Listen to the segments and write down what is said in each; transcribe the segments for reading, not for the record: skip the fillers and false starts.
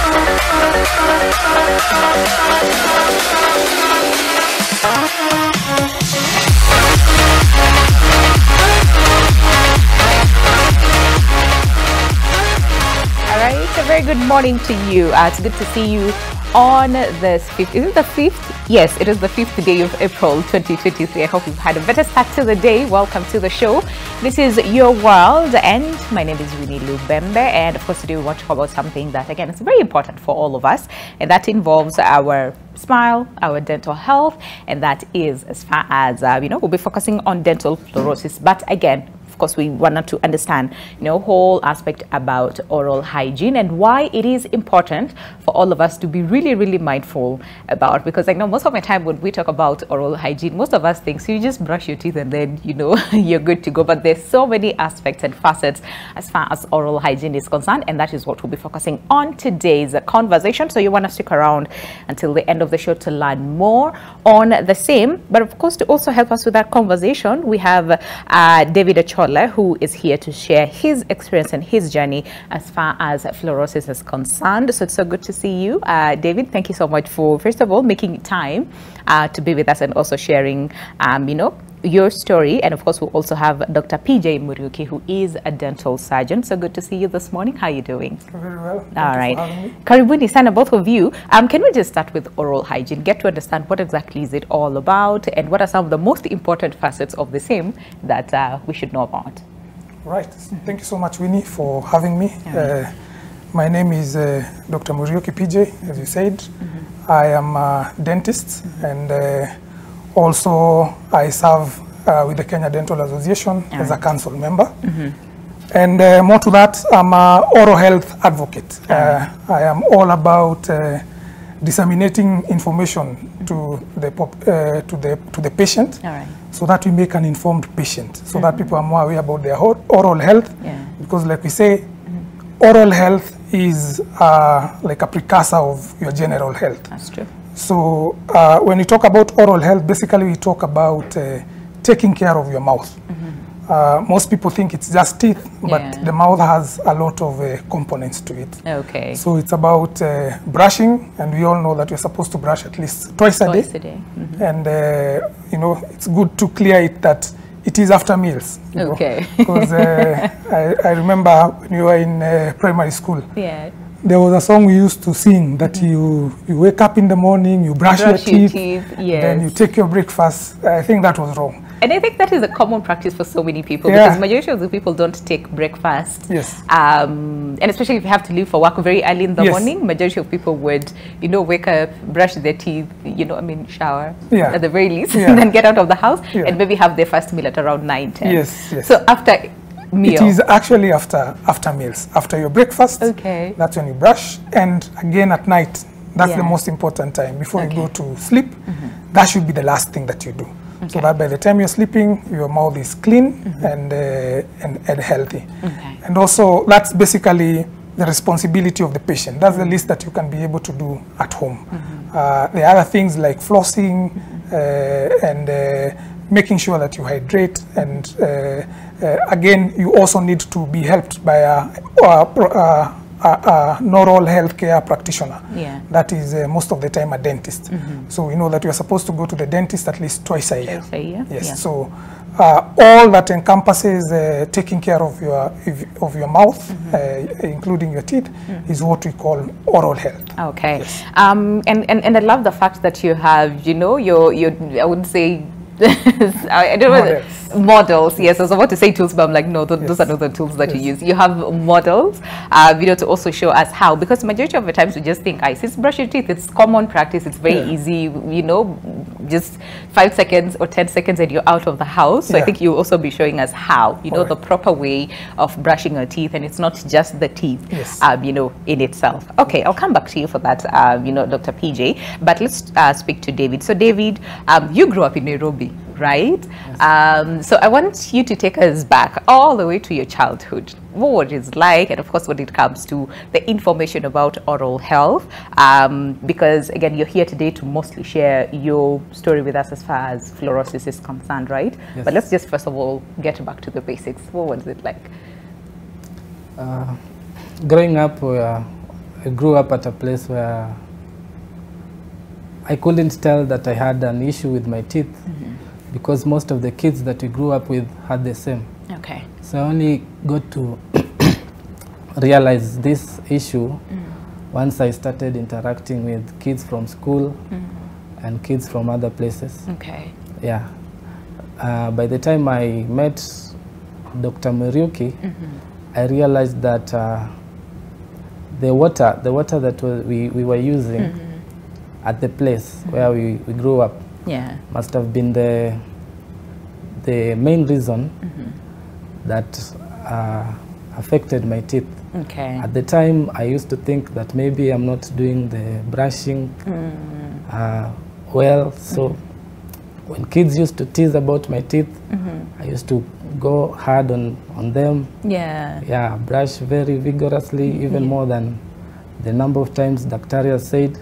A very good morning to you. It's good to see you on this 5th. Is it the 5th? Yes, it is the 5th day of April 2023. I hope you've had a better start to the day. Welcome to the show. This is Your World, and my name is Winnie Lubembe. And of course, today we want to talk about something that, again, is very important for all of us, and that involves our smile, our dental health, and that is as far as we'll be focusing on dental fluorosis. But again, of course, we wanted to understand, whole aspect about oral hygiene and why it is important for all of us to be really, really mindful about. Because I know most of my time when we talk about oral hygiene, most of us think, so you just brush your teeth and then, you're good to go. But there's so many aspects and facets as far as oral hygiene is concerned. And that is what we'll be focusing on today's conversation. So you want to stick around until the end of the show to learn more on the same. But of course, to also help us with that conversation, we have David Ochola, who is here to share his experience and his journey as far as fluorosis is concerned. So it's so good to see you, David. Thank you so much for, first of all, making time to be with us and also sharing, your story. And of course, we'll also have Dr. PJ Muriuki, who is a dental surgeon. So good to see you this morning. How are you doing? Very well. All right. Karibuni sana, both of you. Can we just start with oral hygiene, get to understand what exactly is it all about, and what are some of the most important facets of the same that we should know about? Right. Thank you so much, Winnie, for having me. My name is Dr. Muriuki PJ, as you said. I am a dentist, and also I serve with the Kenya Dental Association as a council member. And more to that, I'm an oral health advocate. I am all about disseminating information to the patient, so that we make an informed patient, so that people are more aware about their oral health. Because like we say, oral health is like a precursor of your general health. That's true. So when we talk about oral health, basically we talk about taking care of your mouth. Most people think it's just teeth, but the mouth has a lot of components to it. Okay. So it's about brushing, and we all know that we're supposed to brush at least twice a day. And it's good to clear it that it is after meals. Okay. Because I remember when you were in primary school. There was a song we used to sing that you wake up in the morning, you brush your teeth, then you take your breakfast. I think that was wrong. And I think that is a common practice for so many people, because majority of the people don't take breakfast. And especially if you have to leave for work very early in the morning, majority of people would, wake up, brush their teeth, shower at the very least, and then get out of the house and maybe have their first meal at around 9, 10. So after meal. It is actually after meals. After your breakfast, that's when you brush. And again at night, that's the most important time. Before you go to sleep, that should be the last thing that you do. So that by the time you're sleeping, your mouth is clean and healthy. And also, that's basically the responsibility of the patient. That's the least that you can be able to do at home. The other things like flossing and making sure that you hydrate, and again, you also need to be helped by an oral health care practitioner. That is most of the time a dentist. So we know that we are supposed to go to the dentist at least twice a year. So all that encompasses taking care of your mouth, including your teeth, is what we call oral health. And I love the fact that you have, your I would say, I don't know, models. Yes, I was about to say tools, but I'm like, no, those are not the tools that you use. You have models, to also show us how, because majority of the times we just think, since brush your teeth, it's common practice, it's very easy, just 5 seconds or 10 seconds and you're out of the house. So I think you'll also be showing us how, the proper way of brushing your teeth, and it's not just the teeth, in itself. Okay, I'll come back to you for that, Dr. PJ, but let's speak to David. So David, you grew up in Nairobi, right? So I want you to take us back all the way to your childhood. What it is like, and of course when it comes to the information about oral health, because again, you're here today to mostly share your story with us as far as fluorosis is concerned, right? But let's just first of all get back to the basics. What was it like? Growing up, I grew up at a place where I couldn't tell that I had an issue with my teeth because most of the kids that we grew up with had the same. Okay. So I only got to realize this issue once I started interacting with kids from school and kids from other places. Okay. Yeah. By the time I met Dr. Muriuki, I realized that the water that we were using at the place where we grew up must have been the main reason that affected my teeth. Okay. At the time, I used to think that maybe I'm not doing the brushing well, so when kids used to tease about my teeth, I used to go hard on them. Yeah, brush very vigorously, even more than the number of times Dr. said.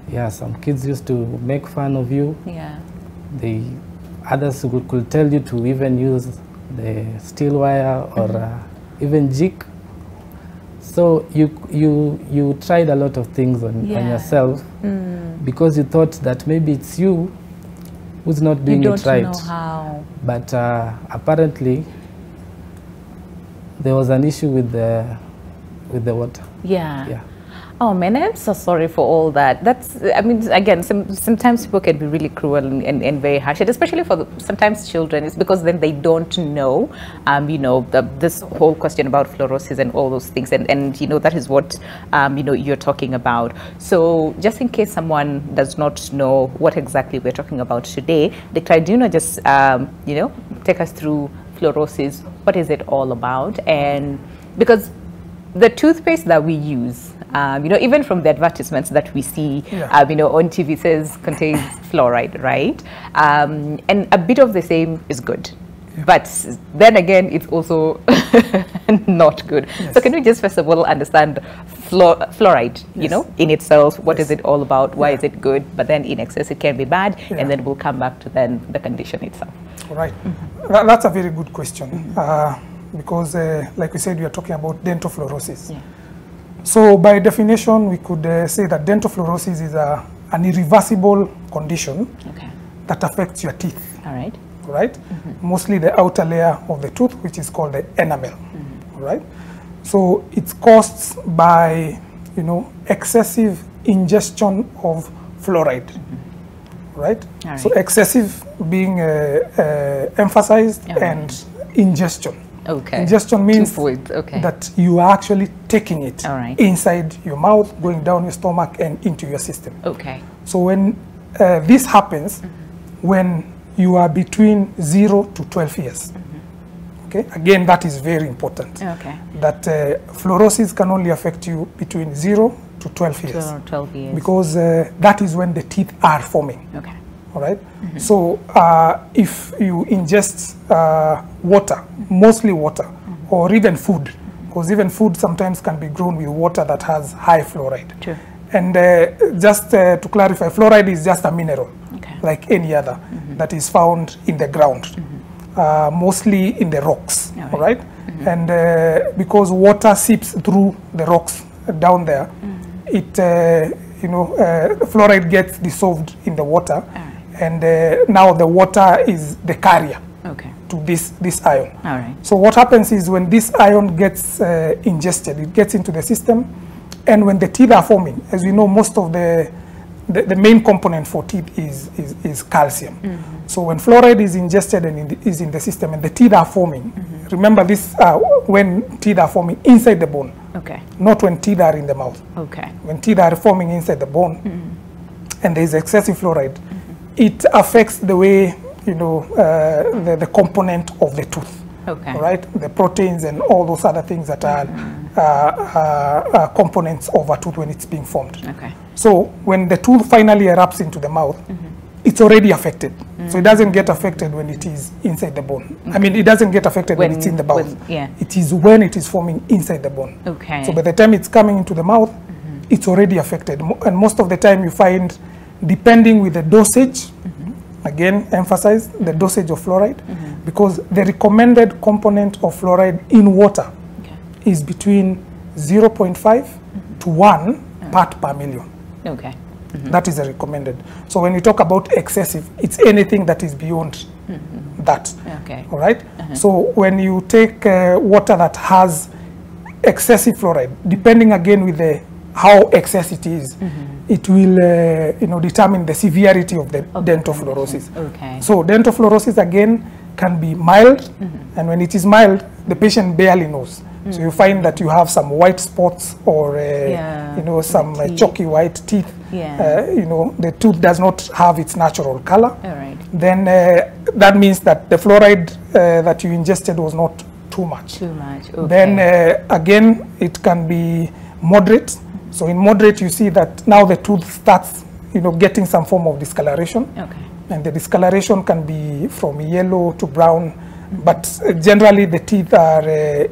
Yeah, some kids used to make fun of you. Yeah. The others could tell you to even use the steel wire or even jig. So you tried a lot of things on yourself because you thought that maybe it's you who's not doing it right. You don't know how. But apparently there was an issue with the water. Yeah. Oh man, I'm so sorry for all that. That's, I mean, again, sometimes people can be really cruel and very harsh, and especially for sometimes children. It's because then they don't know, you know, this whole question about fluorosis and all those things, and you know, that is what, you know, you're talking about. So just in case someone does not know what exactly we're talking about today, Dr. do you know, just, you know, take us through fluorosis. What is it all about? And because the toothpaste that we use, you know, even from the advertisements that we see, you know, on TV says contains fluoride, right? And a bit of the same is good. But then again, it's also not good. So can we just first of all understand fluoride, you know, in itself, what is it all about? Why is it good? But then in excess, it can be bad. And then we'll come back to then the condition itself. Right. That's a very good question. Because like we said, we are talking about dental fluorosis. So by definition, we could say that dental fluorosis is an irreversible condition that affects your teeth. All right. Right? Mostly the outer layer of the tooth, which is called the enamel. Right? So it's caused by, you know, excessive ingestion of fluoride. Right? So excessive being emphasized and ingestion. Ingestion means that you are actually taking it inside your mouth, going down your stomach and into your system. So when this happens, when you are between 0 to 12 years. Again, that is very important. That fluorosis can only affect you between 0 to 12 years. Because that is when the teeth are forming. All right. So if you ingest water, mostly water, or even food, because even food sometimes can be grown with water that has high fluoride. And just to clarify, fluoride is just a mineral, like any other, that is found in the ground, mostly in the rocks. All right. And because water seeps through the rocks down there, it, you know, fluoride gets dissolved in the water. And now the water is the carrier to this ion. So what happens is when this ion gets ingested, it gets into the system, and when the teeth are forming, as we know, most of the main component for teeth is calcium. So when fluoride is ingested and is in the system and the teeth are forming, remember this when teeth are forming inside the bone, not when teeth are in the mouth. When teeth are forming inside the bone and there is excessive fluoride, it affects the way, you know, the component of the tooth, right? The proteins and all those other things that are components of a tooth when it's being formed. So when the tooth finally erupts into the mouth, it's already affected. So it doesn't get affected when it is inside the bone. I mean, it doesn't get affected when it's in the mouth. It is when it is forming inside the bone. So by the time it's coming into the mouth, it's already affected. And most of the time you find, depending with the dosage, again, emphasize the dosage of fluoride, because the recommended component of fluoride in water is between 0.5 to 1 part per million. Okay. That is recommended. So when you talk about excessive, it's anything that is beyond that. Okay. All right. So when you take water that has excessive fluoride, depending again with the how excessive it is, it will determine the severity of the dental fluorosis. Okay. So dental fluorosis again can be mild, and when it is mild, the patient barely knows. So you find that you have some white spots or some chalky white teeth. The tooth does not have its natural color. All right. Then that means that the fluoride that you ingested was not too much. Too much. Okay. Then again, it can be moderate. So in moderate, you see that now the tooth starts, getting some form of discoloration. Okay. And the discoloration can be from yellow to brown, but generally the teeth are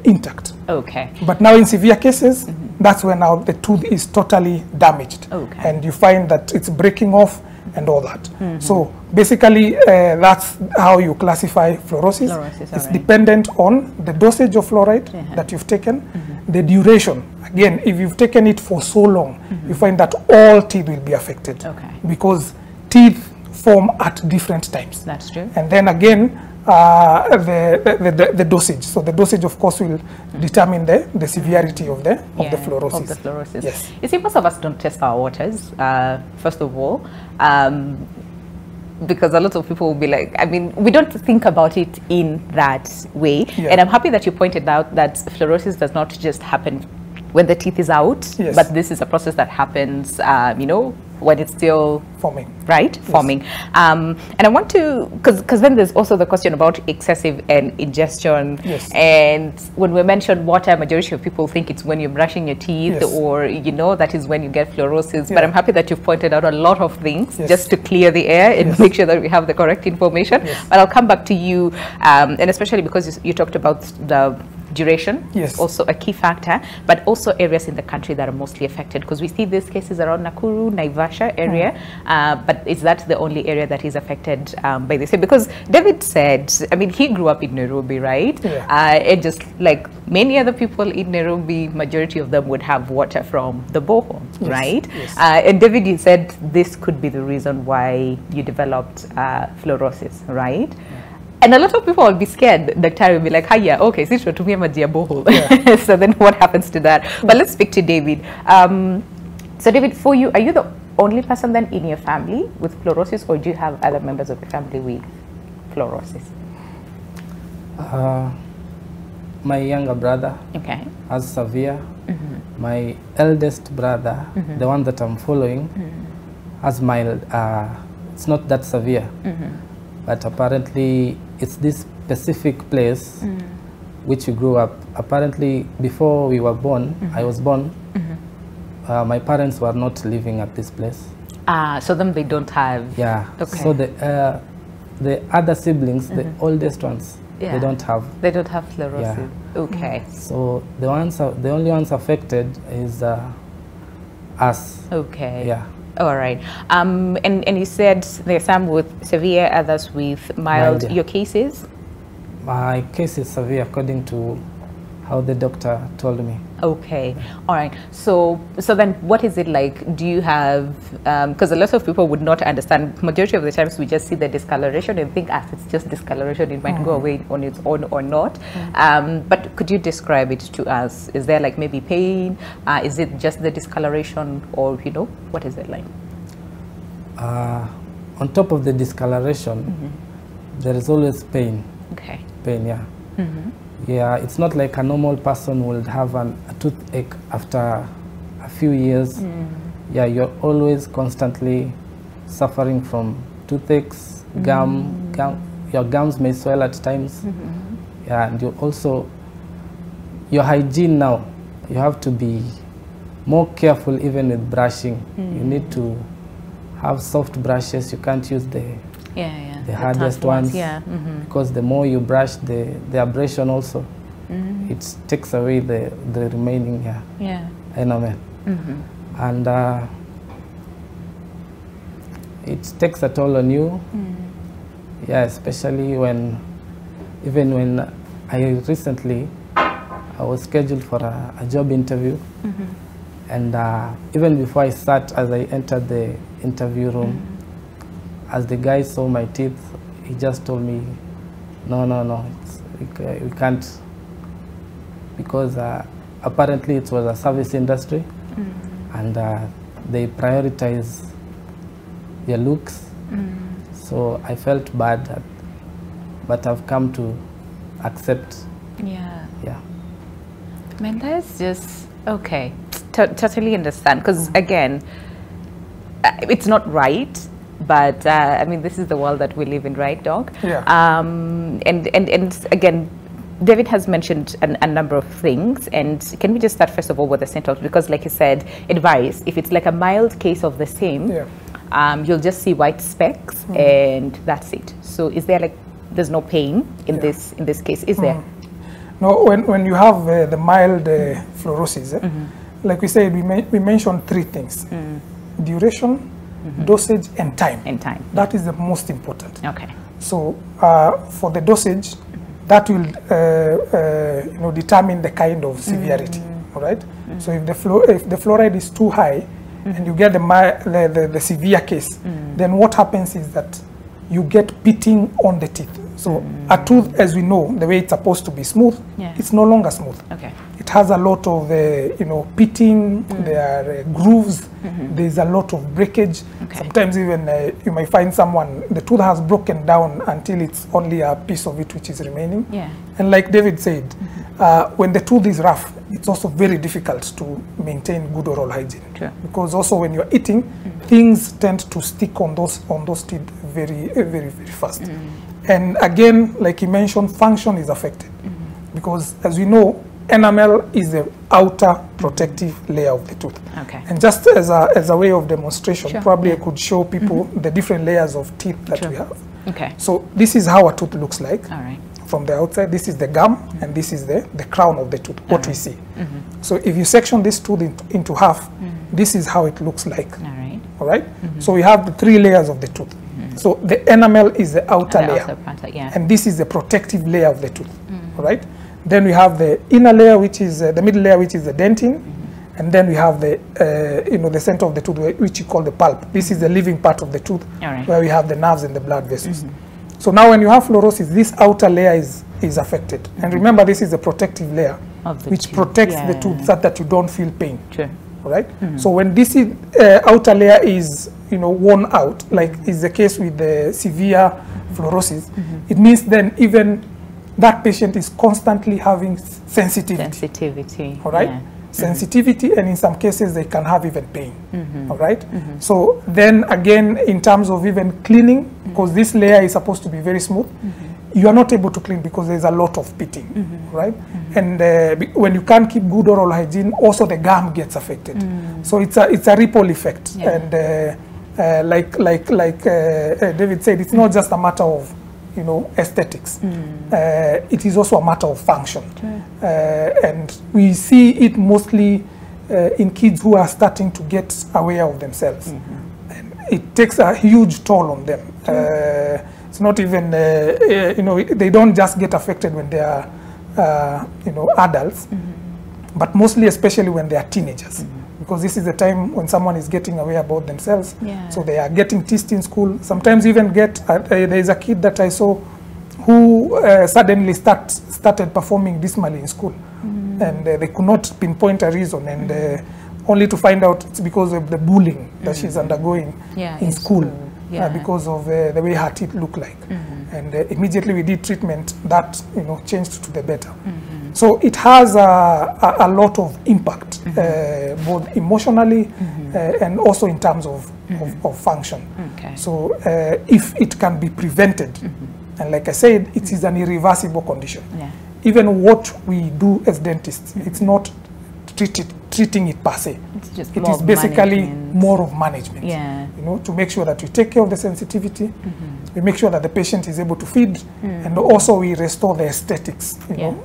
intact. Okay. But now in severe cases, that's when now the tooth is totally damaged. Okay. And you find that it's breaking off and all that. So basically, that's how you classify fluorosis. It's dependent on the dosage of fluoride that you've taken, the duration. Again, if you've taken it for so long, you find that all teeth will be affected. Okay. Because teeth form at different times. That's true. And then again, the dosage. So the dosage, of course, will determine the severity of the fluorosis. Of the fluorosis. Yes. You see, most of us don't test our waters, first of all, because a lot of people will be like, I mean, we don't think about it in that way. Yeah. And I'm happy that you pointed out that fluorosis does not just happen when the teeth is out, Yes. but this is a process that happens, when it's still Forming. right? Yes. Forming. And I want to, because then there's also the question about excessive and ingestion. Yes. And when we mention water, majority of people think it's when you're brushing your teeth, Yes. or, that is when you get fluorosis. Yeah. But I'm happy that you've pointed out a lot of things, Yes. just to clear the air and Yes. make sure that we have the correct information. Yes. But I'll come back to you, and especially because you talked about the duration, Yes. also a key factor, but also areas in the country that are mostly affected, because we see these cases around Nakuru, Naivasha area, but is that the only area that is affected by this? Because David said, I mean, he grew up in Nairobi, right? Yeah. And just like many other people in Nairobi, majority of them would have water from the borehole, Yes. right? Yes. And David, you said this could be the reason why you developed fluorosis, right? And a lot of people will be scared. Daktari will be like, "Hiya, okay, since you're talking about the borehole." Yeah. So then what happens to that? But let's speak to David. So David, for you, are you the only person then in your family with fluorosis, or do you have other members of your family with fluorosis? My younger brother Okay. has severe. My eldest brother, the one that I'm following, has mild. It's not that severe, but apparently it's this specific place which we grew up. Apparently, before we were born, I was born, my parents were not living at this place. So then they don't have. Yeah. Okay. So the other siblings, the oldest ones, they don't have. They don't have fluorosis. Okay. So the only ones affected is us. Okay. Yeah. All right. And you said there are some with severe, others with mild. Mild, yeah. Your cases? My case is severe according to how the doctor told me. Okay. All right. So then what is it like? Do you have, because a lot of people would not understand, majority of the times we just see the discoloration and think, it's just discoloration, it might go away on its own or not. But could you describe it to us? Is there like maybe pain? Is it just the discoloration, or, what is it like? On top of the discoloration, there is always pain. Okay. Pain, yeah. Yeah, it's not like a normal person will have a toothache after a few years. Yeah, you're always constantly suffering from toothaches, your gums may swell at times. Yeah, and you also, your hygiene now, you have to be more careful even with brushing. You need to have soft brushes. You can't use the hardest ones, because the more you brush, the abrasion also, it takes away the remaining enamel. And it takes a toll on you, especially even when I was scheduled for a job interview, And even before I sat, as I entered the interview room, as the guy saw my teeth, he just told me, no, we can't, because apparently it was a service industry, and they prioritize their looks. So I felt bad, but I've come to accept. Yeah. Yeah. Man, that's just okay. Totally understand, because again, it's not right, but I mean, this is the world that we live in, right, Doc? Yeah. And again, David has mentioned a number of things, and can we just start first of all with the central, because like you said, it varies. If it's like a mild case of the same, you'll just see white specks, and that's it. So is there like, there's no pain in this case, is there? No, when you have the mild fluorosis, like we said, we mentioned three things: duration, dosage, and time. That is the most important. Okay. So for the dosage, that will determine the kind of severity. All right. So if the fluoride is too high, and you get the severe case, then what happens is that you get pitting on the teeth. So a tooth, as we know, the way it's supposed to be smooth, it's no longer smooth. Okay. It has a lot of pitting. There are grooves. There's a lot of breakage. Okay. Sometimes even you might find someone, the tooth has broken down until it's only a piece of it which is remaining. Yeah. And like David said, when the tooth is rough, it's also very difficult to maintain good oral hygiene. True. Because also when you're eating, things tend to stick on those teeth very, very, very fast. And again, like you mentioned, function is affected. Because as we know, enamel is the outer protective layer of the tooth. Okay. And just as a way of demonstration, Sure. probably I could show people the different layers of teeth that Sure. we have. Okay. So this is how a tooth looks like. All right. From the outside, this is the gum, and this is the crown of the tooth, what we see. So if you section this tooth into half, this is how it looks like. All right. All right? So we have the three layers of the tooth. So the enamel is the outer And the layer, outer part, yeah. and this is the protective layer of the tooth. All right? Then we have the inner layer, which is the middle layer, which is the dentin, and then we have the the center of the tooth, which you call the pulp. This is the living part of the tooth, All right. where we have the nerves and the blood vessels. So now when you have fluorosis, this outer layer is affected. And remember, this is a protective layer, Of the which tooth, protects yeah. the tooth so that you don't feel pain. True. All right? So when this outer layer is worn out, like is the case with the severe fluorosis, it means then even that patient is constantly having sensitivity. All right? Yeah. Sensitivity, and in some cases they can have even pain. All right? So then again, in terms of even cleaning, because this layer is supposed to be very smooth, you are not able to clean because there's a lot of pitting, right? And when you can't keep good oral hygiene, also the gum gets affected. So it's a ripple effect. Yeah. And like David said, it's not just a matter of aesthetics. It is also a matter of function. And we see it mostly in kids who are starting to get aware of themselves. And it takes a huge toll on them. It's not even, they don't just get affected when they are, adults, but mostly, especially when they are teenagers. Because this is the time when someone is getting aware about themselves. Yeah. So they are getting teased in school. Sometimes even there is a kid that I saw who suddenly started performing dismally in school. And they could not pinpoint a reason, and only to find out it's because of the bullying that she's undergoing in school. Because of the way her teeth look like. And immediately we did treatment that changed to the better. So it has a lot of impact, both emotionally and also in terms of function. Okay. So if it can be prevented, and like I said, it is an irreversible condition. Yeah. Even what we do as dentists, it's not treating it per se. It's just It more is of basically management. more of management. Yeah. To make sure that we take care of the sensitivity, we make sure that the patient is able to feed, and also we restore the aesthetics,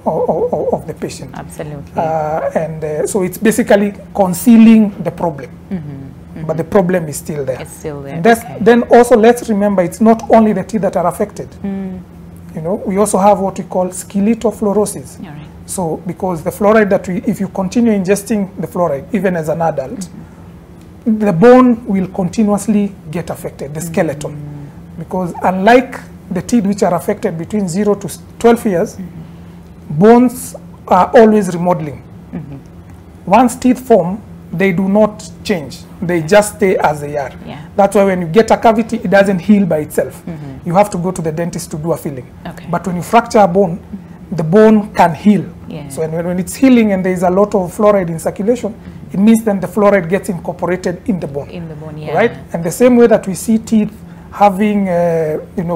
of the patient. Absolutely. So it's basically concealing the problem, but the problem is still there. It's still there. And then also let's remember, it's not only the teeth that are affected. We also have what we call skeletofluorosis. All right. So because the fluoride that if you continue ingesting the fluoride, even as an adult, the bone will continuously get affected, the skeleton. Because unlike the teeth which are affected between 0 to 12 years, bones are always remodeling. Once teeth form, they do not change. They just stay as they are. Yeah. That's why when you get a cavity, it doesn't heal by itself. You have to go to the dentist to do a filling. Okay. But when you fracture a bone, the bone can heal. Yeah. So when it's healing and there is a lot of fluoride in circulation, it means then the fluoride gets incorporated in the bone. In the bone, yeah. Right? And the same way that we see teeth having,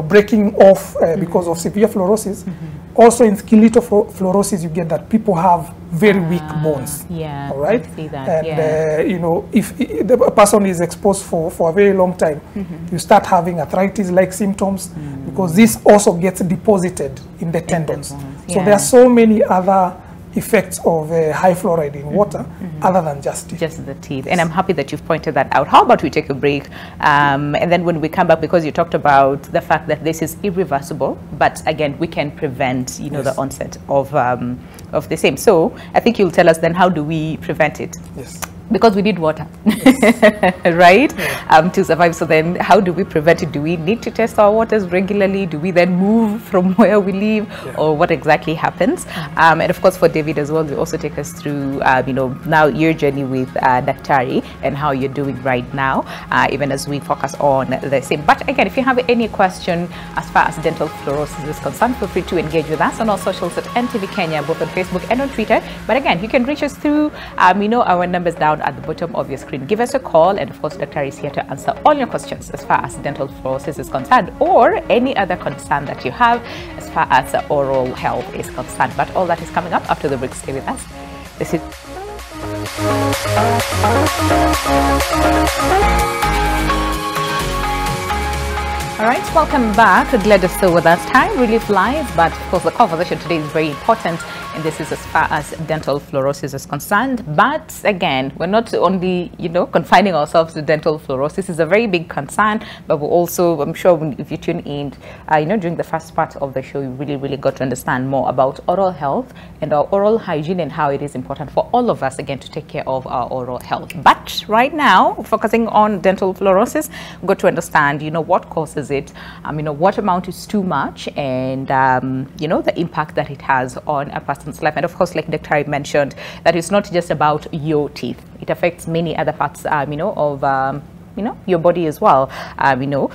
breaking off because of severe fluorosis, also in skeletofluorosis, you get that people have very weak bones. Yeah, all right? I see that. And, if the person is exposed for a very long time, you start having arthritis-like symptoms because this also gets deposited in the tendons. So there are so many other effects of high fluoride in water other than just teeth. Just the teeth. And I'm happy that you've pointed that out. How about we take a break? And then when we come back, because you talked about the fact that this is irreversible, but again, we can prevent, the onset of the same. So I think you'll tell us then, how do we prevent it? Yes. Because we need water, right, to survive. So then how do we prevent it? Do we need to test our waters regularly? Do we then move from where we live? Or what exactly happens? And of course, for David as well, you also take us through, now your journey with Daktari and how you're doing right now, even as we focus on the same. But again, if you have any question as far as dental fluorosis is concerned, feel free to engage with us on our socials at NTV Kenya, both on Facebook and on Twitter. But again, you can reach us through, our numbers down at the bottom of your screen. Give us a call, and of course, Daktari is here to answer all your questions as far as dental fluorosis is concerned, or any other concern that you have as far as oral health is concerned. But all that is coming up after the break. Stay with us. This is all right, welcome back. Glad you're still with us. Time really flies, but of course the conversation today is very important, and this is as far as dental fluorosis is concerned. But again, we're not only, confining ourselves to dental fluorosis. It's a very big concern, but we're also, I'm sure if you tune in, during the first part of the show, you really got to understand more about oral health and our oral hygiene and how it is important for all of us, again, to take care of our oral health. But right now, focusing on dental fluorosis, we've got to understand, what causes it, what amount is too much, and the impact that it has on a person's life. And of course, like Daktari mentioned, that it's not just about your teeth. It affects many other parts of your body as well.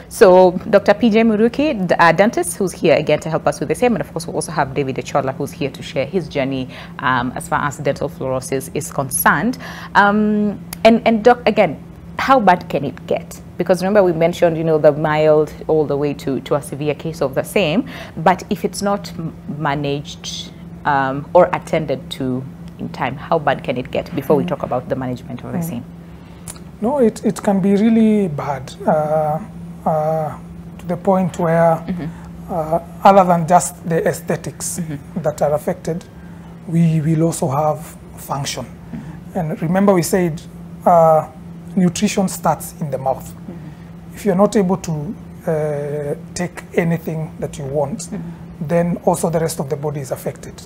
So Dr. PJ Muriuki, a dentist, who's here again to help us with the same, and of course we also have David Echola, who's here to share his journey as far as dental fluorosis is concerned. And Doc, again, how bad can it get? Because remember, we mentioned, the mild all the way to a severe case of the same. But if it's not managed or attended to in time, how bad can it get before we talk about the management of the same? No, it can be really bad to the point where other than just the aesthetics that are affected, we will also have function. And remember, we said nutrition starts in the mouth. If you're not able to take anything that you want, then also the rest of the body is affected.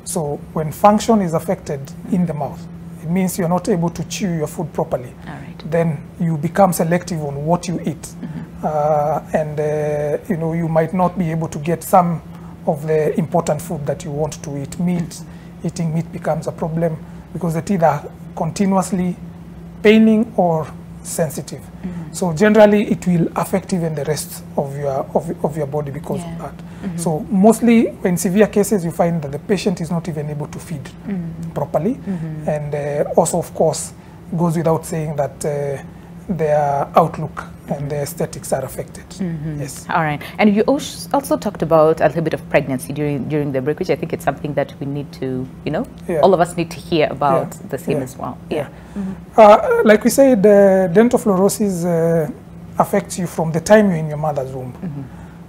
So when function is affected in the mouth, it means you're not able to chew your food properly. All right. Then you become selective on what you eat. You might not be able to get some of the important food that you want to eat. Eating meat becomes a problem because the teeth are continuously paining or sensitive. So generally it will affect even the rest of your body because of that. So mostly in severe cases you find that the patient is not even able to feed properly, and also of course goes without saying that their outlook and their aesthetics are affected. Yes. All right. And you also talked about a little bit of pregnancy during the break, which I think it's something that we need to, all of us need to hear about the same as well. Like we said, dental fluorosis affects you from the time you're in your mother's womb.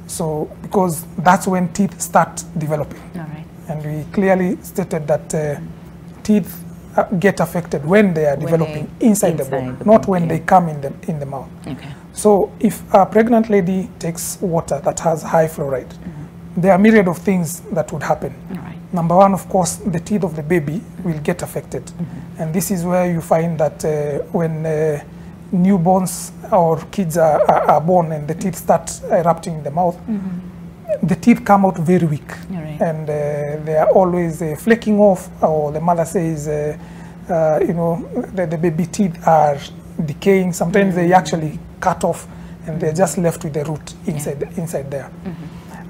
So because that's when teeth start developing. All right. And we clearly stated that teeth get affected when they are developing inside the bone, not when they come in the mouth. Okay. So if a pregnant lady takes water that has high fluoride, there are a myriad of things that would happen. All right. Number one, of course, the teeth of the baby will get affected. And this is where you find that when newborns or kids are born and the teeth start erupting in the mouth, the teeth come out very weak. Right. And they are always flaking off, or the mother says, you know, the baby teeth are decaying. Sometimes they actually cut off and they're just left with the root inside there.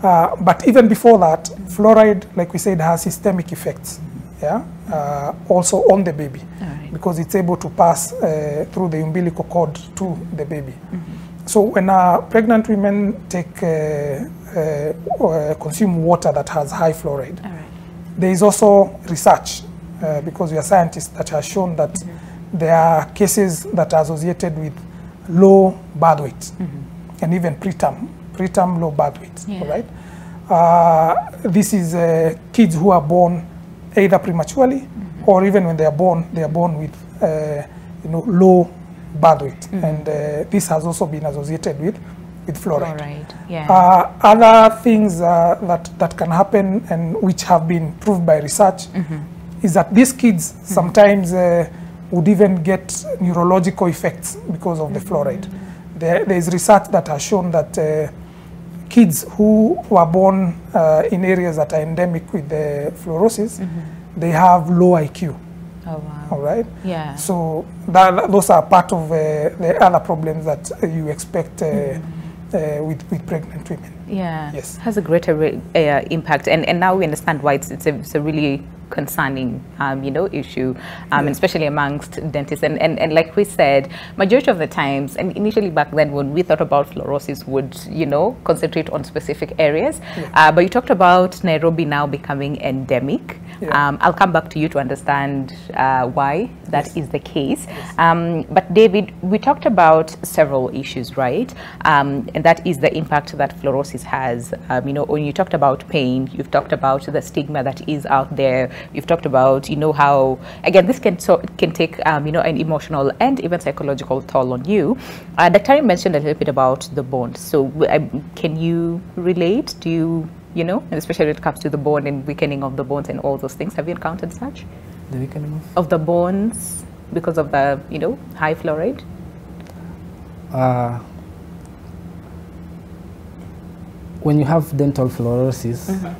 But even before that, fluoride, like we said, has systemic effects, also on the baby, because it's able to pass through the umbilical cord to the baby. So when pregnant women take consume water that has high fluoride, there is also research, because we are scientists, that has shown that there are cases that are associated with low birth weight and even preterm low birth weight. All right. This is kids who are born either prematurely or even when they are born with you know, low birth weight, and this has also been associated with fluoride. Other things that can happen and which have been proved by research is that these kids sometimes would even get neurological effects because of the fluoride. There is research that has shown that kids who were born in areas that are endemic with the fluorosis, they have low IQ. Oh, wow. All right. Yeah. So those are part of the other problems that you expect with pregnant women. Yeah. Yes. Has a greater impact, and now we understand why it's a really concerning you know, issue, especially amongst dentists, and like we said, majority of the times, and initially back then when we thought about fluorosis would, you know, concentrate on specific areas, but you talked about Nairobi now becoming endemic. I'll come back to you to understand why that is the case. But David, we talked about several issues, right? And that is the impact that fluorosis has. You know, when you talked about pain, you've talked about the stigma that is out there. You've talked about, you know, how, again, this can take, you know, an emotional and even psychological toll on you. Dr. mentioned a little bit about the bones. So can you relate? Do you know, and especially when it comes to the bone and weakening of the bones and all those things, have you encountered such? The weakening of the bones because of the, you know, high fluoride? When you have dental fluorosis,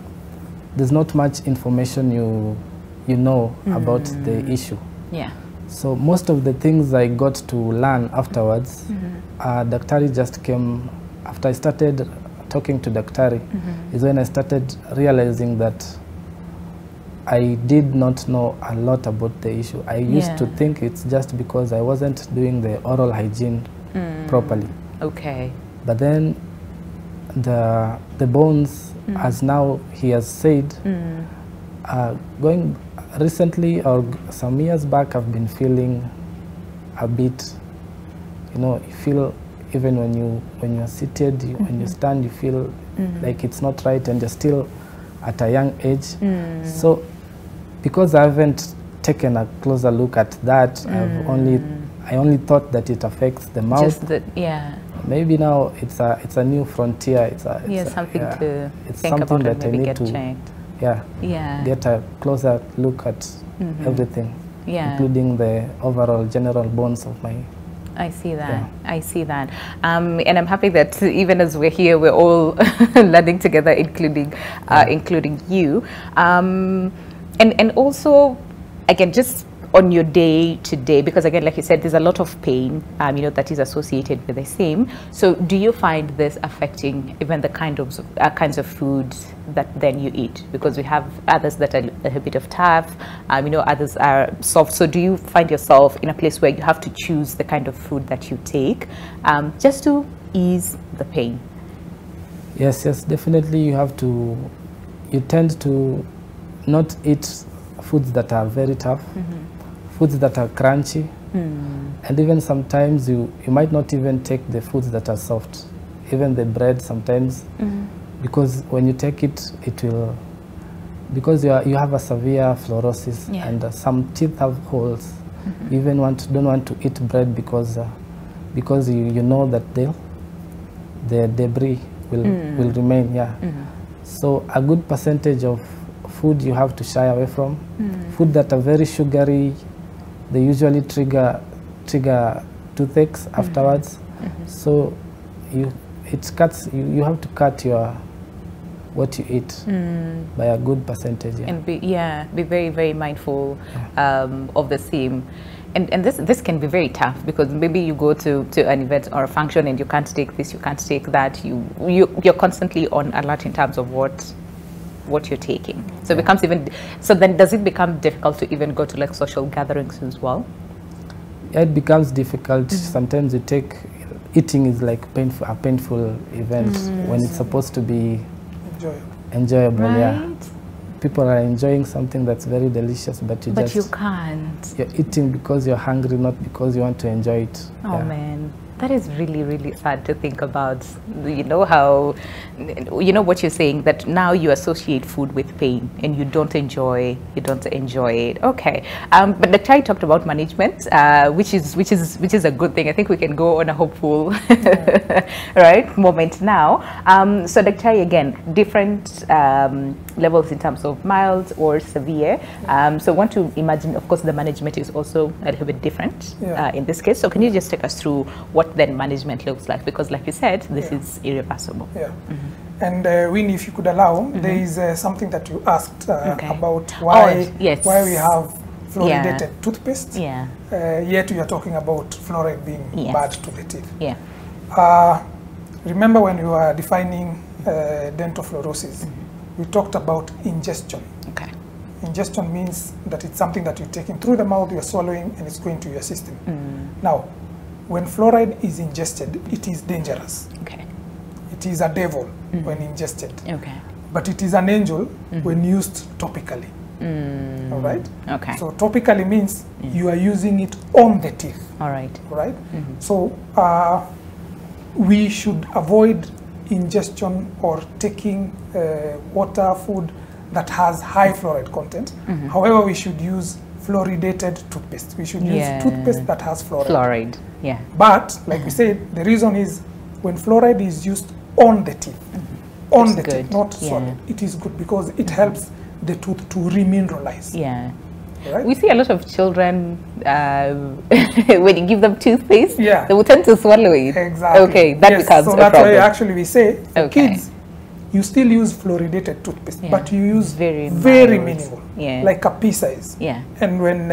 there's not much information you know about the issue. Yeah. So most of the things I got to learn afterwards, Daktari just came after I started talking to Daktari, is when I started realizing that I did not know a lot about the issue. I used to think it's just because I wasn't doing the oral hygiene properly. Okay. But then the bones, as now he has said, going recently or some years back, I've been feeling a bit, you know, you feel even when you're seated, when you stand, you feel like it's not right, and you're still at a young age. So because I haven't taken a closer look at that, I only thought that it affects the mouth. Just the, maybe now it's a new frontier. It's something to think about and maybe get checked. Get a closer look at everything, including the overall general bones of my. I see that. I see that. And I'm happy that even as we're here, we're all learning together, including you. And also, again, just on your day to day, because again, like you said, there's a lot of pain, you know, that is associated with the same. So do you find this affecting even the kinds of foods that then you eat? Because we have others that are a bit of tough, you know, others are soft. So do you find yourself in a place where you have to choose the kind of food that you take just to ease the pain? Yes, definitely. You tend to not eat foods that are very tough, foods that are crunchy, and even sometimes you might not even take the foods that are soft, even the bread sometimes, because when you take it, it will, because you have a severe fluorosis and some teeth have holes. You even don't want to eat bread because you know that the debris will remain. So a good percentage of food you have to shy away from. Food that are very sugary, they usually trigger toothaches afterwards. So you have to cut what you eat by a good percentage. Yeah. And be very, very mindful of the same. And this can be very tough, because maybe you go to an event or a function and you can't take this, you can't take that. You're constantly on alert in terms of what you're taking. So it becomes then does it become difficult to even go to like social gatherings as well? Yeah, it becomes difficult. Sometimes eating is like a painful event when it's supposed to be enjoyable. Right? Yeah. People are enjoying something that's very delicious, but you can't. You're eating because you're hungry, not because you want to enjoy it. Oh man, that is really, really sad to think about. You know how, what you're saying, that now you associate food with pain and you don't enjoy it. Okay, but the Chai talked about management, which is a good thing. I think we can go on a hopeful right moment now. So the Chai, again, different levels in terms of mild or severe. So I want to imagine, of course, the management is also a little bit different in this case. So can you just take us through what then management looks like? Because like you said, this is irreversible. Yeah. And Winnie, if you could allow, there is something that you asked about why we have fluoridated toothpaste, yet we are talking about fluoride being bad to the teeth. Remember when we were defining dental fluorosis, we talked about ingestion. Okay. Ingestion means that it's something that you're taking through the mouth, you're swallowing, and it's going to your system. Now, when fluoride is ingested, it is dangerous. Okay. It is a devil when ingested. Okay. But it is an angel when used topically. All right? Okay. So topically means you are using it on the teeth. All right. Right? So we should avoid ingestion or taking water, food that has high fluoride content. However, we should use fluoridated toothpaste. We should use toothpaste that has fluoride. Yeah. But, like we said, the reason is when fluoride is used on the teeth, on the teeth, not swallowed, it is good because it helps the tooth to remineralize. Yeah. Right? We see a lot of children, when you give them toothpaste, they will tend to swallow it. Exactly. Okay, that becomes so a that's problem. why actually we say for kids, you still use fluoridated toothpaste, but you use very minimal, like a pea size. And when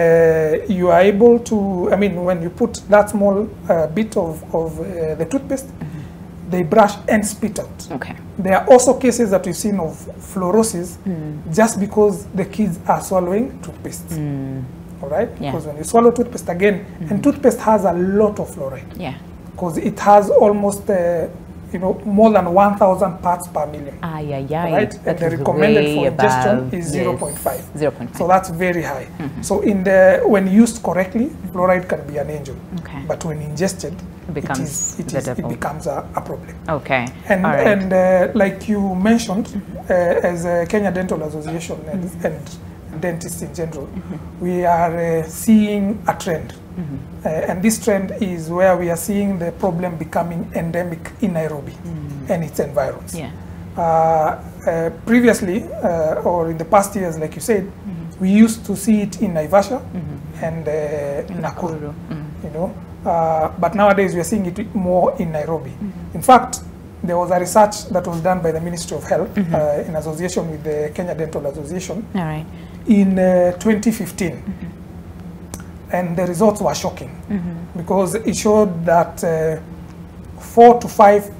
you are able to, when you put that small bit of the toothpaste, they brush and spit out. Okay. There are also cases that we've seen of fluorosis just because the kids are swallowing toothpaste. All right? Because when you swallow toothpaste again, and toothpaste has a lot of fluoride. Yeah. Because it has almost more than 1,000 parts per million. Right? And the recommended for ingestion is 0.5. 0.5. So that's very high. So when used correctly, fluoride can be an angel. Okay. But when ingested, it becomes a problem. Okay. And like you mentioned, as a Kenya Dental Association and dentists in general, we are seeing a trend. And this trend is where we are seeing the problem becoming endemic in Nairobi and its environs. Previously, or in the past years, like you said, we used to see it in Naivasha and Nakuru. But nowadays we are seeing it more in Nairobi. In fact, there was a research that was done by the Ministry of Health in association with the Kenya Dental Association in 2015. And the results were shocking because it showed that 4 to 5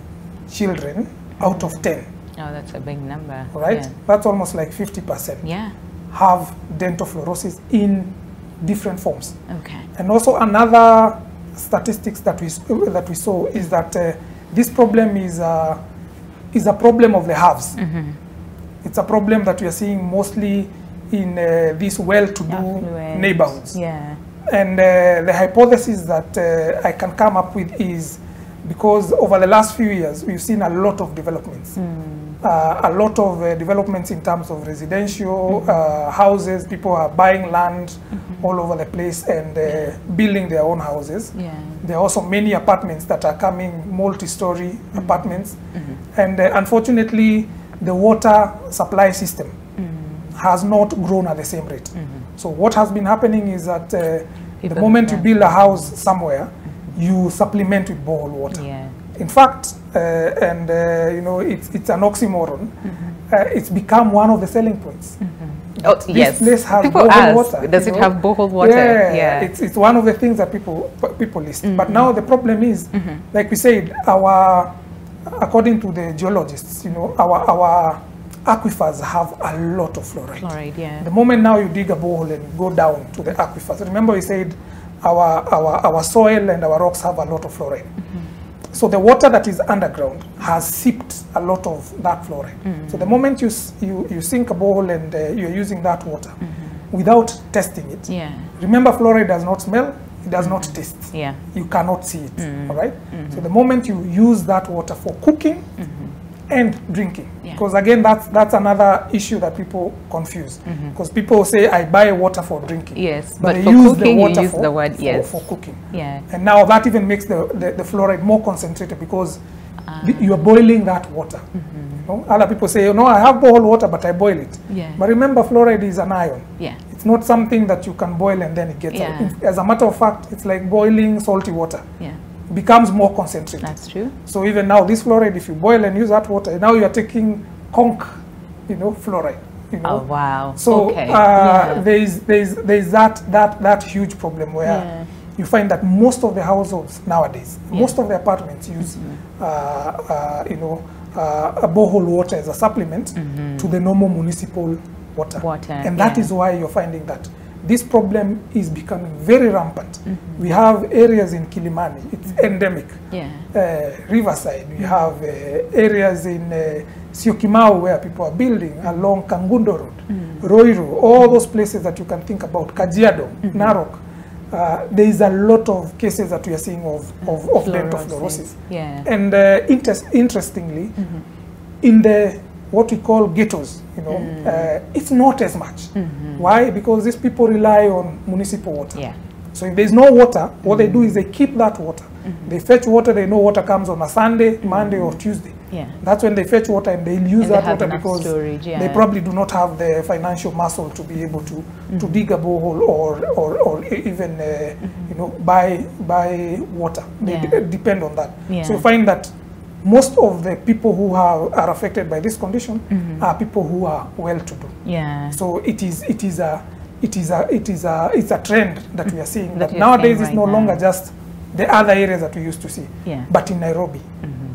children out of 10. Oh, that's a big number. Right? That's almost like 50%. Have dental fluorosis in different forms. Okay. And also another statistics that we saw is that this problem is a problem of the haves. It's a problem that we are seeing mostly in these well-to-do neighborhoods. And the hypothesis that I can come up with is because over the last few years, we've seen a lot of developments. A lot of developments in terms of residential houses. People are buying land all over the place and building their own houses. There are also many apartments that are coming, multi-story apartments. And unfortunately, the water supply system has not grown at the same rate. So what has been happening is that the People moment you can- build a house somewhere, you supplement with borehole water. Yeah. In fact, you know, it's an oxymoron. It's become one of the selling points. Oh, This yes. place has People borehole ask, water. does you it know? have borehole water? Yeah, it's one of the things that people list. But now the problem is, like we said, according to the geologists, you know, our aquifers have a lot of fluoride. Fluoride, yeah. The moment now you dig a borehole and you go down to the aquifers, remember we said our soil and our rocks have a lot of fluoride. So the water that is underground has sipped a lot of that fluoride. So the moment you sink a borehole and you're using that water without testing it, Yeah. remember fluoride does not smell, it does not taste. Yeah. You cannot see it, all right? So the moment you use that water for cooking and drinking, Yeah. because again, that's another issue that people confuse. Because people say, I buy water for drinking. Yes, but but they for use cooking, the you water use the word, for, yes. for cooking. Yeah. And now that even makes the fluoride more concentrated because you are boiling that water. You know? Other people say, no, I have boiled water, but I boil it. Yeah. But remember, fluoride is an ion. Yeah. It's not something that you can boil and then it gets Yeah. out. As a matter of fact, it's like boiling salty water. Yeah. It becomes more concentrated. That's true. So even now, this fluoride, if you boil and use that water, now you are taking conch, you know, fluoride. You know? Oh, wow. So okay. Yeah. there's that huge problem where Yeah. you find that most of the households nowadays, Yeah. most of the apartments use, you know, a borehole water as a supplement to the normal municipal water. And that yeah. is why you're finding that this problem is becoming very rampant. We have areas in Kilimani, it's endemic. Yeah. Riverside, we have areas in Syokimau where people are building along Kangundo Road, Roiru, all those places that you can think about, Kajiado, Narok. There is a lot of cases that we are seeing of dental fluorosis. Yeah. And interestingly, in the what we call ghettos, you know, it's not as much. Why? Because these people rely on municipal water. Yeah. So if there's no water, what they do is they keep that water. They fetch water, they know water comes on a Sunday, Monday or Tuesday. Yeah. That's when they fetch water and they'll use And they that have water enough because storage, yeah. they probably do not have the financial muscle to be able to dig a borehole or even you know, buy water. They Yeah. depend on that. Yeah. So you find that most of the people who are affected by this condition are people who are well-to-do. Yeah. So it's a trend that we are seeing. That That you're nowadays seeing it's no right longer now. just the other areas that we used to see. Yeah. But in Nairobi,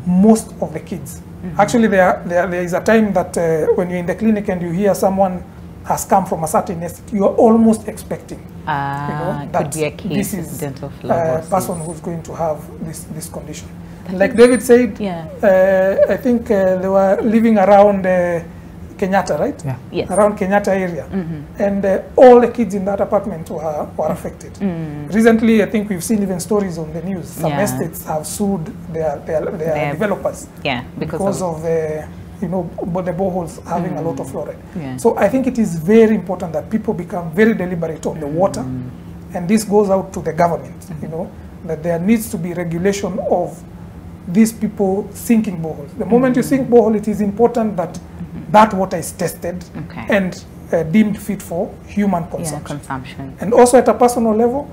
most of the kids, actually there is a time that when you're in the clinic and you hear someone has come from a certain estate, you are almost expecting, It could be a case this of is dental a fluorosis. person who's going to have this condition. Like David said, Yeah. I think they were living around Kenyatta, right? Yeah. Yes. Around Kenyatta area. And all the kids in that apartment were affected. Recently, I think we've seen even stories on the news. Some Yeah. estates have sued their developers Yeah. because of you know, the boreholes having a lot of fluoride. Yeah. So I think it is very important that people become very deliberate on the water, and this goes out to the government, you know, that there needs to be regulation of these people sinking boreholes. The moment you sink borehole, it is important that that water is tested Okay. and deemed fit for human Yeah, consumption. consumption. And also at a personal level,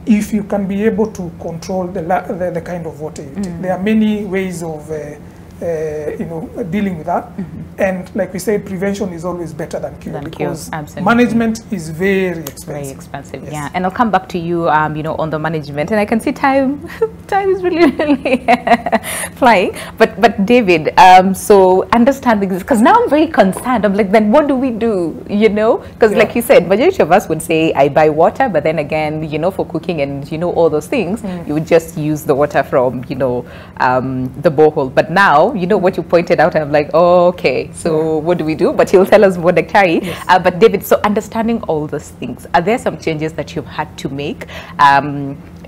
if you can be able to control the kind of water you take. There are many ways of you know, dealing with that. And like we said, prevention is always better than cure, Than cure, because absolutely. management is very expensive. Very expensive, Yes. yeah. And I'll come back to you, you know, on the management. And I can see time, time is really, really flying. But David, so understanding this, because now I'm very concerned. I'm like, then what do we do? You know, because Yeah. like you said, majority of us would say, I buy water, but then again, you know, for cooking and you know all those things, you would just use the water from, you know, the borehole. But now, you know, what you pointed out, I'm like, oh, okay. So what do we do? But he'll tell us more, Daktari. Yes. But David, so understanding all those things, are there some changes that you've had to make?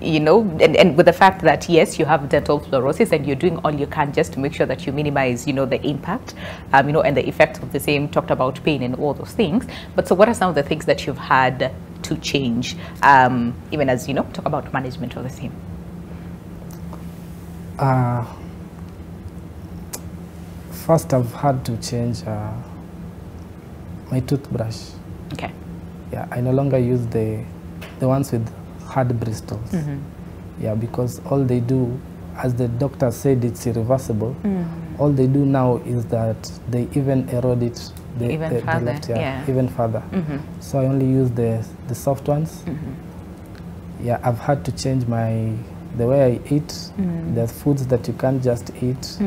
You know, and with the fact that, yes, you have dental fluorosis and you're doing all you can just to make sure that you minimize, you know, the impact, you know, and the effects of the same, talked about pain and all those things. But so what are some of the things that you've had to change, even as, you know, talk about management of the same? First, I've had to change my toothbrush. Okay. Yeah, I no longer use the ones with hard bristles. Yeah, because all they do, as the doctor said, it's irreversible. All they do now is that they even erode it Even further, left, yeah. even further. So I only use the soft ones. Yeah, I've had to change the way I eat. There's foods that you can't just eat.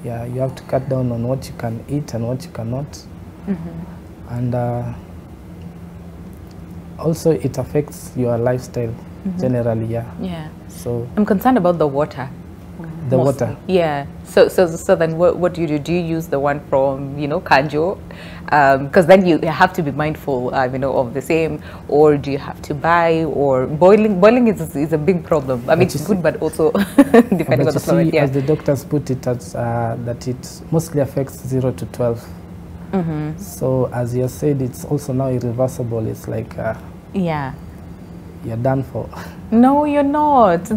Yeah, you have to cut down on what you can eat and what you cannot. And also it affects your lifestyle generally. Yeah. So I'm concerned about the water. the Mostly. water. Yeah. So then what do you do? Do you use the one from, Kanjo? Because then you have to be mindful, of the same, or do you have to buy, or boiling? Boiling is a big problem. I mean, it's good, but also depending on the fluid. Yeah. As the doctors put it, that it mostly affects 0 to 12. So as you said, it's also now irreversible. It's like Yeah. you're done for. No, you're not.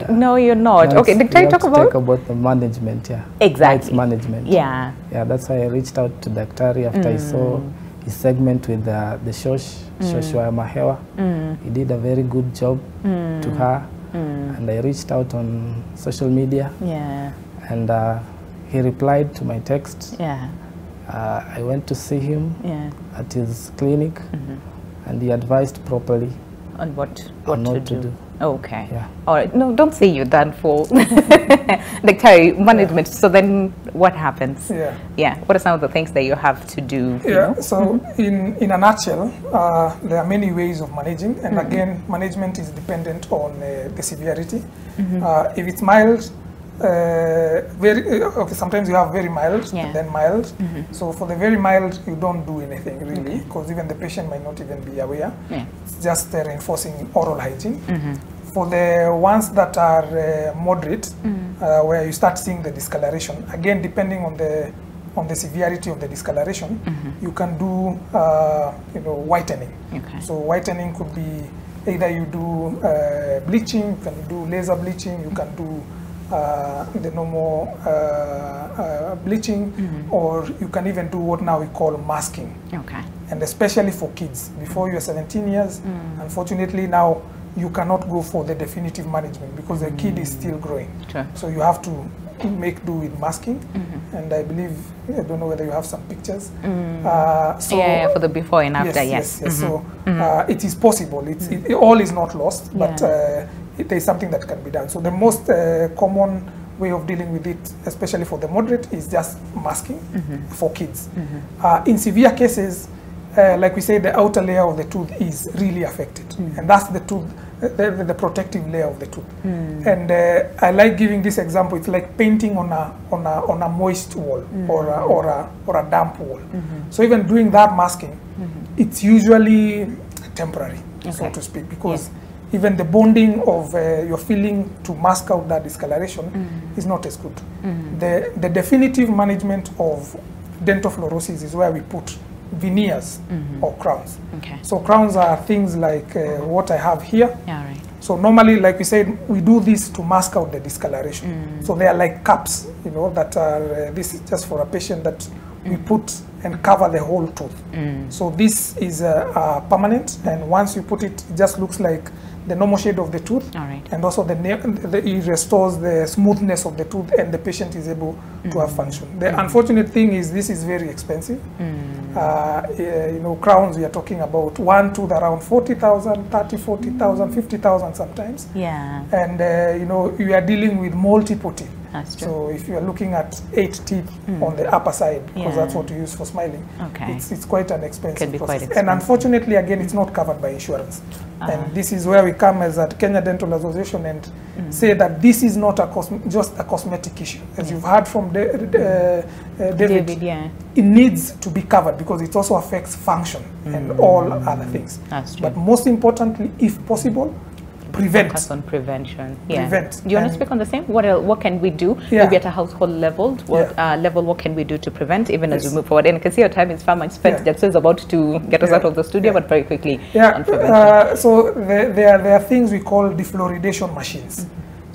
No, you're not. Now Okay, can you talk talk about the management, yeah. Exactly. It's management. Yeah. Yeah, that's why I reached out to Daktari after I saw his segment with the Shosh wa Mahewa. He did a very good job to her. And I reached out on social media. Yeah. And he replied to my text. Yeah. I went to see him at his clinic, and he advised properly On what to do. Okay. Yeah. All right. No, don't say you're done for. Daktari, management. So then what happens? Yeah. Yeah. What are some of the things that you have to do? So in a nutshell, there are many ways of managing, and again, management is dependent on the severity. If it's mild, sometimes you have very mild and then mild. So for the very mild, you don't do anything really, because even the patient might not even be aware. It's just reinforcing oral hygiene. For the ones that are moderate, where you start seeing the discoloration, again depending on the severity of the discoloration, you can do whitening. So whitening could be either you do bleaching, you can do laser bleaching, you can do the normal bleaching, or you can even do what now we call masking. Okay. And especially for kids, before you're 17 years, unfortunately now you cannot go for the definitive management because the kid is still growing. Sure. So you have to make do with masking. And I believe, I don't know whether you have some pictures. So for the before and after, yes. So it is possible. It all is not lost, but there is something that can be done. So the most common way of dealing with it, especially for the moderate, is just masking for kids. In severe cases, like we say, the outer layer of the tooth is really affected, and that's the tooth, the protective layer of the tooth. And I like giving this example. It's like painting on a moist wall or a damp wall. So even doing that masking, it's usually temporary, so to speak, because even the bonding of your filling to mask out that discoloration is not as good. The definitive management of dental fluorosis is where we put veneers or crowns. So crowns are things like what I have here. So normally, like we said, we do this to mask out the discoloration. So they are like caps, that are, this is just for a patient that we put and cover the whole tooth. So this is permanent, and once you put it, it just looks like the normal shade of the tooth, and also it restores the smoothness of the tooth, and the patient is able to have function. The unfortunate thing is this is very expensive. Crowns, we are talking about one tooth around 40,000, 30, 40,000, 50,000 sometimes. And you are dealing with multiple teeth. So if you are looking at 8 teeth on the upper side, because that's what you use for smiling, it's quite an expensive process. And unfortunately, again, it's not covered by insurance. And this is where we come as at Kenya Dental Association and say that this is not just a cosmetic issue. As you've heard from David, it needs to be covered because it also affects function and all other things. But most importantly, if possible, prevent. Focus on prevention. Prevent. Do you want to speak on the same? What can we do? Maybe at a household level. What can we do to prevent, even as we move forward? And I can see your time is far much spent. Jetso is about to get us out of the studio, but very quickly on prevention. So there are things we call defluoridation machines.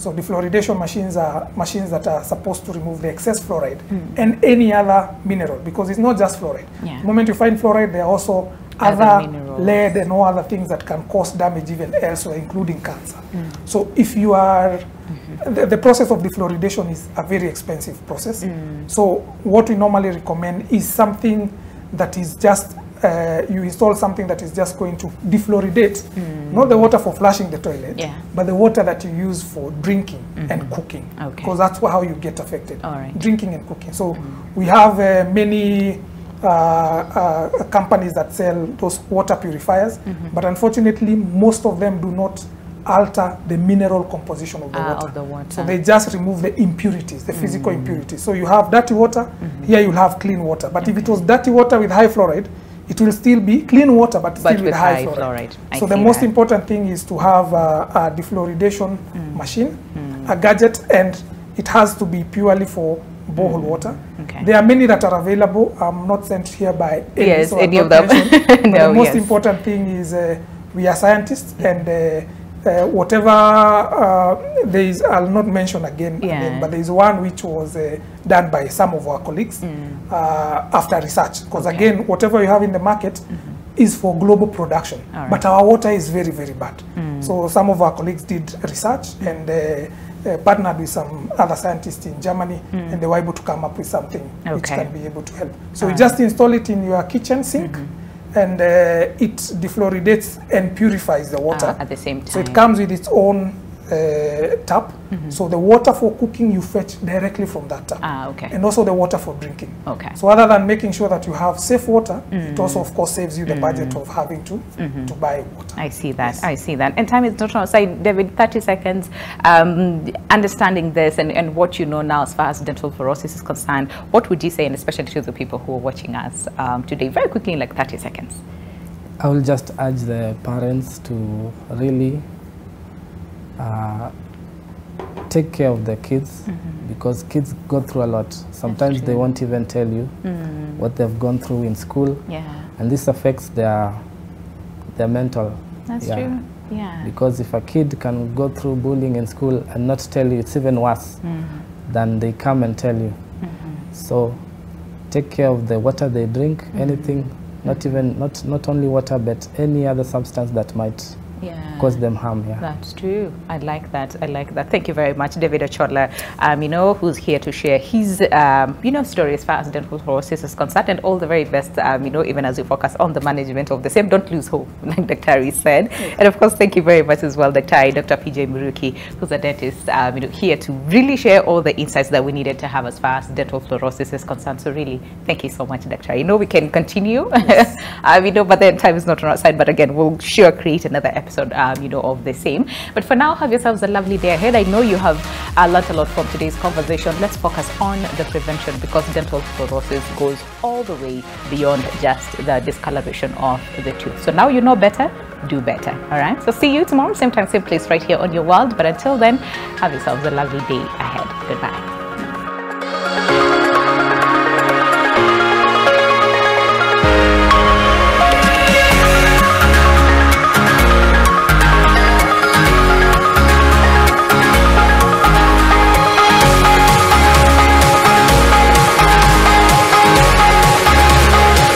So defluoridation machines are machines that are supposed to remove the excess fluoride and any other mineral, because it's not just fluoride. Yeah. The moment you find fluoride, there are also Other other minerals. lead and all other things that can cause damage even elsewhere, including cancer. So if you are, the process of defluoridation is a very expensive process. So what we normally recommend is something that is just, you install something that is just going to defluoridate, not the water for flushing the toilet, but the water that you use for drinking and cooking, because that's how you get affected, drinking and cooking. So we have many companies that sell those water purifiers, but unfortunately most of them do not alter the mineral composition of the water. So they just remove the impurities, the physical impurities. So you have dirty water, here you'll have clean water. But if it was dirty water with high fluoride, it will still be clean water, but still with high fluoride. So the most important thing is to have a defluoridation machine, a gadget, and it has to be purely for borehole water. There are many that are available. I'm not sent here by any, so any of them. But the most important thing is we are scientists, and whatever there is, I'll not mention again, but there is one which was done by some of our colleagues after research, because again, whatever you have in the market is for global production, but our water is very, very bad. So some of our colleagues did research and partnered with some other scientists in Germany, and they were able to come up with something which can be able to help. So you just install it in your kitchen sink, and it defluoridates and purifies the water at the same time. So it comes with its own tap. So the water for cooking you fetch directly from that tap. And also the water for drinking. So other than making sure that you have safe water, it also of course saves you the budget of having to buy water. I see that. I see that. And time is not on our side. David, 30 seconds. Understanding this and what you know now as far as dental fluorosis is concerned, what would you say, and especially to the people who are watching us today, very quickly in like 30 seconds? I will just urge the parents to really take care of the kids, because kids go through a lot. Sometimes they won't even tell you what they've gone through in school, and this affects their mental. That's true. Because if a kid can go through bullying in school and not tell you, it's even worse than they come and tell you. So take care of the water they drink, anything, not only water, but any other substance that might cause them harm. That's true. I like that. I like that. Thank you very much, David Ochola, you know, who's here to share his, you know, story as far as dental fluorosis is concerned, and all the very best, you know, even as you focus on the management of the same. Don't lose hope, like Dr. Harry said. And of course, thank you very much as well, Dr. PJ Muriuki, who's a dentist, you know, here to really share all the insights that we needed to have as far as dental fluorosis is concerned. So really, thank you so much, Dr. You know, we can continue, you know, but then time is not on our side. But again, we'll sure create another episode, you know, of the same. But for now, have yourselves a lovely day ahead. I know you have learned a lot from today's conversation. Let's focus on the prevention, because dental fluorosis goes all the way beyond just the discoloration of the tooth. So now you know better, do better. All right. So see you tomorrow, same time, same place, right here on Your World. But until then, have yourselves a lovely day ahead. Goodbye.